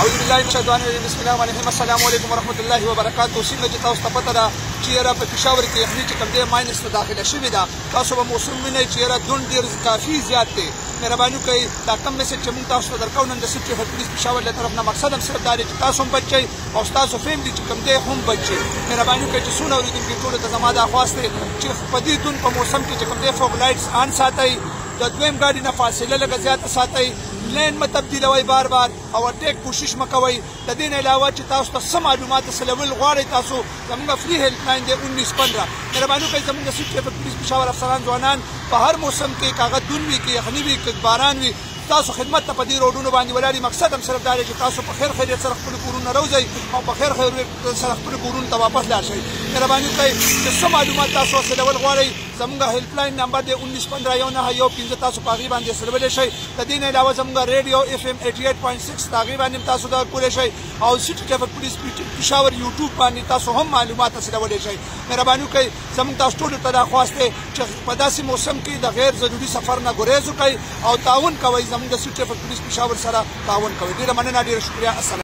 اعوذ بالله من الشیطان الرجیم بسم الله الرحمن الرحیم السلام علیکم ورحمۃ اللہ وبرکاتہ څنګه چې تاسو ته پته ده چې یاره په پېښور کې یخني چې کوم دی ماینس ته داخله شوې ده تاسو به موسم وینئ چې یاره دون ډېر کافي زیات دی مهرباني کوئ دا کم میسج چې موږ تاسو ته درکوو نن د سیفټي ټریفک پولیس پېښور له طرف نه مقصد هم صرف دا دی چې تاسو هم بچ شئ او ستاسو فیملي چې کوم دی هم بچ شي مهرباني کوئ چې څونه اورېدونکي ټولو ته زما دا خواست دی چې په دې دون په موسم کې چې کوم دی فوګ لایټس آن ساتئ د دویم ګاډي نه فاصله لږه زیاته ساتئ لین مه تبدیلوئ بار بار او ټیک کوشش مه کوئ د دې نه علاوه چې تاسو ته څه معلومات حاصلول غواړئ تاسو زموږ فری هیلپ لاین دی 1915 مهرباني کوئ زموږ سیفټي ټریفک پولیس پېښور افسران ځوانان په هر موسم کې که هغه دون وي که یخني وي که باران وي تاسو خدمت ته په دې روډونو باندې ولاړ مقصد هم صرف دا دی چې تاسو په خیر خیریت سره خپلو کورونو راوځئ او په خیر خیریت سره خپلو کورونو ته واپس لاړ شئ مهرباني کوئ چې څه معلومات تاسو حاصلول غواړئ زموږ هیلپ لاین نمبر دی 1915 1915 تاسو په هغې باندې حاصلولی شئ د دې نه علاوه زموږ ریډیو FM 88.6 په هغې باندې هم تاسو دا کولی شئ او سیټي ټریفک پولیس پېښور یوټیوب باندې تاسو هم معلومات حاصلولی شئ مهرباني کوئ زموږ تاسو ټولو ته دا خواست دی چې په داسې موسم کې د غیر ضروري سفر نه ګریز وکئ او تعاون کوئ زموږ د سیټي ټریفک پولیس پېښور سره تعاون کوئ ډېره مننه ډېره شکریه السلام